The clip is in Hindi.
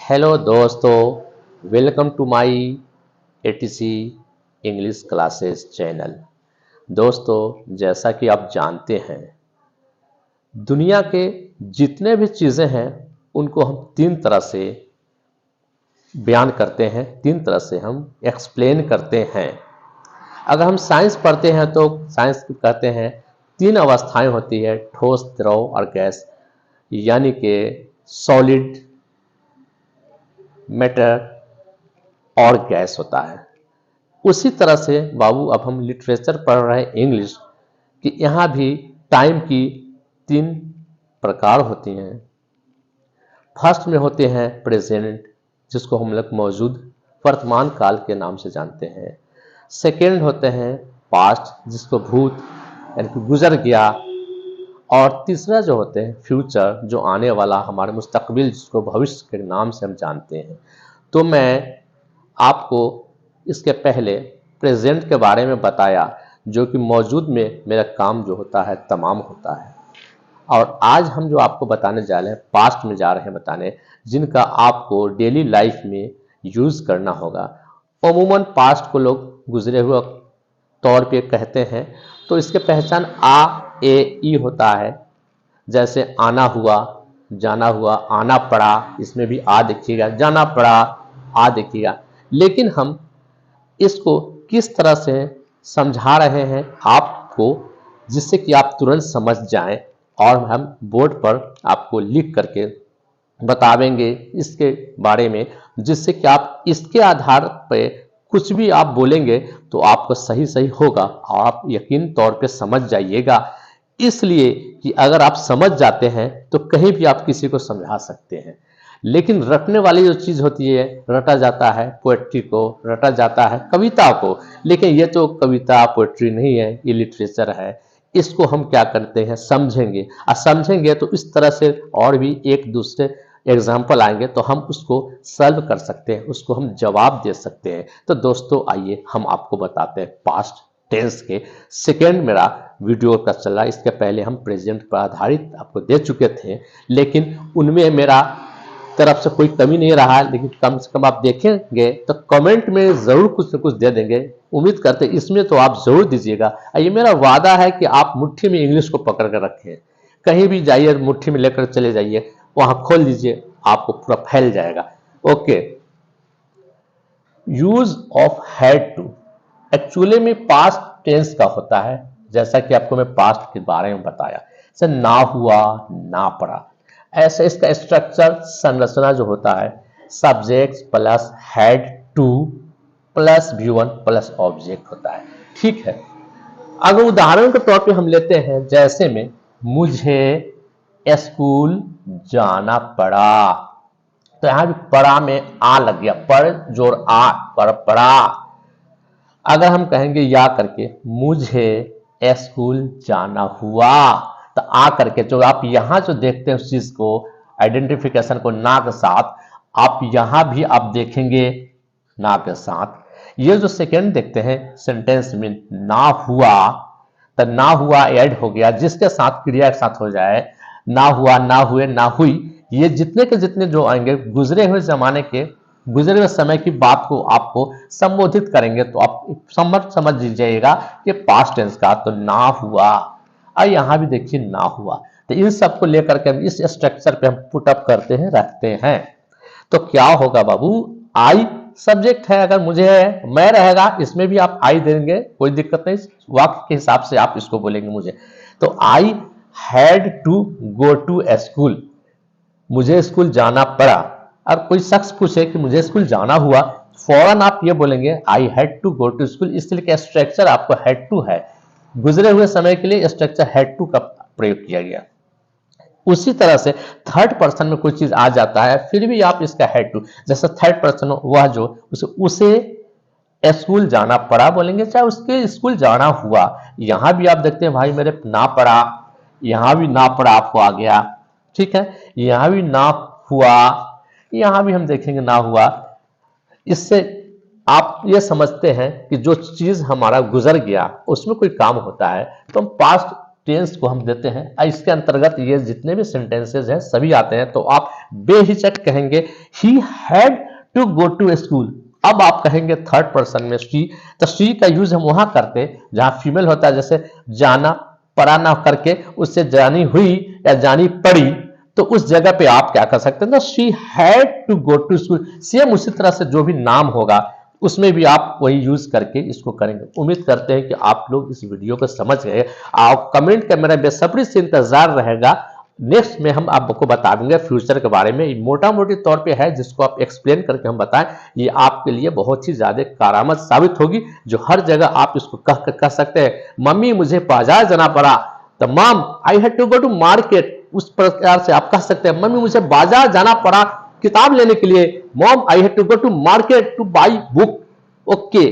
हेलो दोस्तों, welcome to my ATC English classes channel. दोस्तों, जैसा कि आप जानते हैं, दुनिया के जितने भी चीज़ें हैं उनको हम तीन तरह से बयान करते हैं, तीन तरह से हम एक्सप्लेन करते हैं। अगर हम साइंस पढ़ते हैं तो साइंस कहते हैं तीन अवस्थाएं होती है, ठोस, द्रव और गैस, यानी कि सॉलिड, मैटर और गैस होता है। उसी तरह से बाबू अब हम लिटरेचर पढ़ रहे हैं इंग्लिश कि यहाँ भी टाइम की तीन प्रकार होती हैं। फर्स्ट में होते हैं प्रेजेंट, जिसको हम लोग मौजूद वर्तमान काल के नाम से जानते हैं। सेकेंड होते हैं पास्ट, जिसको भूत यानी कि गुजर गया। और तीसरा जो होते हैं फ्यूचर, जो आने वाला हमारे मुस्तकबिल, जिसको भविष्य के नाम से हम जानते हैं। तो मैं आपको इसके पहले प्रेजेंट के बारे में बताया, जो कि मौजूद में मेरा काम जो होता है तमाम होता है। और आज हम जो आपको बताने जा रहे हैं पास्ट में जा रहे हैं बताने, जिनका आपको डेली लाइफ में यूज़ करना होगा। अमूमन पास्ट को लोग गुजरे हुए तौर पे कहते हैं, तो इसके पहचान आ, ए, ई होता है। जैसे आना हुआ, जाना हुआ, आना पड़ा, इसमें भी आ देखिएगा, जाना पड़ा, आ देखिएगा। लेकिन हम इसको किस तरह से समझा रहे हैं आपको, जिससे कि आप तुरंत समझ जाएं, और हम बोर्ड पर आपको लिख करके बतावेंगे इसके बारे में, जिससे कि आप इसके आधार पर कुछ भी आप बोलेंगे तो आपको सही सही होगा और आप यकीन तौर पे समझ जाइएगा। इसलिए कि अगर आप समझ जाते हैं तो कहीं भी आप किसी को समझा सकते हैं। लेकिन रटने वाली जो चीज़ होती है, रटा जाता है पोएट्री को, रटा जाता है कविता को, लेकिन ये तो कविता पोएट्री नहीं है, ये लिटरेचर है। इसको हम क्या करते हैं, समझेंगे, और समझेंगे तो इस तरह से और भी एक दूसरे एग्जाम्पल आएंगे तो हम उसको सॉल्व कर सकते हैं, उसको हम जवाब दे सकते हैं। तो दोस्तों आइए हम आपको बताते हैं पास्ट टेंस के सेकेंड मेरा वीडियो का चला। इसके पहले हम प्रेजेंट पर आधारित आपको दे चुके थे, लेकिन उनमें मेरा तरफ से कोई कमी नहीं रहा। लेकिन कम से कम आप देखेंगे तो कमेंट में ज़रूर कुछ न कुछ दे देंगे। उम्मीद करते इसमें तो आप ज़रूर दीजिएगा। ये मेरा वादा है कि आप मुट्ठी में इंग्लिश को पकड़ कर रखें, कहीं भी जाइए मुट्ठी में लेकर चले जाइए, वहां खोल लीजिए, आपको पूरा फैल जाएगा। Okay, use of had to actually में पास्ट टेंस का होता है, जैसा कि आपको मैं पास्ट के बारे में बताया। जैसे ना हुआ, ना पड़ा, ऐसे इसका स्ट्रक्चर, संरचना जो होता है, subject plus had two plus V1 plus object होता है। ठीक है, अगर उदाहरण के तौर पे हम लेते हैं, जैसे में मुझे स्कूल जाना पड़ा, तो यहां भी पड़ा में आ लग गया, पर जोड़ आ, पर पड़ा। अगर हम कहेंगे या करके मुझे स्कूल जाना हुआ, तो आ करके जो आप यहां जो देखते हैं उस चीज को, आइडेंटिफिकेशन को ना के साथ, आप यहां भी आप देखेंगे ना के साथ। ये जो सेकेंड देखते हैं सेंटेंस में ना हुआ, तो ना हुआ ऐड हो गया, जिसके साथ क्रिया के साथ हो जाए, ना हुआ, ना हुए, ना हुई, ये जितने के जितने जो आएंगे गुजरे हुए जमाने के, गुजरे हुए समय की बात को आपको संबोधित करेंगे, तो आप समझ लीजिएगा कि पास्ट टेंस का। तो ना हुआ, और यहां भी देखिए ना हुआ। तो इन सबको लेकर के इस स्ट्रक्चर पे हम पुट अप करते हैं, रखते हैं। तो क्या होगा बाबू, आई सब्जेक्ट है, अगर मुझे है, मैं रहेगा, इसमें भी आप आई देंगे, कोई दिक्कत नहीं, वाक्य के हिसाब से आप इसको बोलेंगे मुझे। तो I had to go to school, मुझे स्कूल जाना पड़ा। अब कोई शख्स पूछे कि मुझे स्कूल जाना हुआ, फौरन आप ये बोलेंगे I had to go to school. इसलिए स्ट्रक्चर आपको हैड टू है, गुजरे हुए समय के लिए स्ट्रक्चर हैड टू का प्रयोग किया गया। उसी तरह से थर्ड पर्सन में कोई चीज आ जाता है, फिर भी आप इसका हैड टू, जैसे थर्ड पर्सन वह जो उसे स्कूल जाना पड़ा बोलेंगे, चाहे उसके स्कूल जाना हुआ। यहां भी आप देखते हैं भाई मेरे ना पड़ा, यहां भी ना पड़ा आपको आ गया। ठीक है, यहां भी ना हुआ, यहां भी हम देखेंगे ना हुआ। इससे आप ये समझते हैं कि जो चीज हमारा गुजर गया उसमें कोई काम होता है, तो हम पास्ट टेंस को हम देते हैं, इसके अंतर्गत ये जितने भी सेंटेंसेस हैं सभी आते हैं, तो आप बेहिचक कहेंगे he had to go to school. अब आप कहेंगे थर्ड पर्सन में शी, तो शी का यूज हम वहां करते हैं जहां फीमेल होता है, जैसे जाना पड़ा ना करके उससे जानी हुई या जानी पड़ी, तो उस जगह पे आप क्या कर सकते हैं, तो she had to go to school. Same उसी तरह से जो भी नाम होगा उसमें भी आप वही यूज करके इसको करेंगे। उम्मीद करते हैं कि आप लोग इस वीडियो को समझ गए। आप कमेंट का मेरा बेसब्री से इंतजार रहेगा। नेक्स्ट में हम आपको बता देंगे फ्यूचर के बारे में, मोटा मोटी तौर पे है जिसको आप एक्सप्लेन करके हम बताएं, ये आपके लिए बहुत ही ज्यादा कारामद साबित होगी, जो हर जगह आप इसको कह सकते हैं। मम्मी मुझे बाजार जाना पड़ा, तो mom I had to go to market, उस प्रकार से आप कह सकते हैं मम्मी मुझे बाजार जाना पड़ा किताब लेने के लिए, mom I had to go to market to buy book. Okay.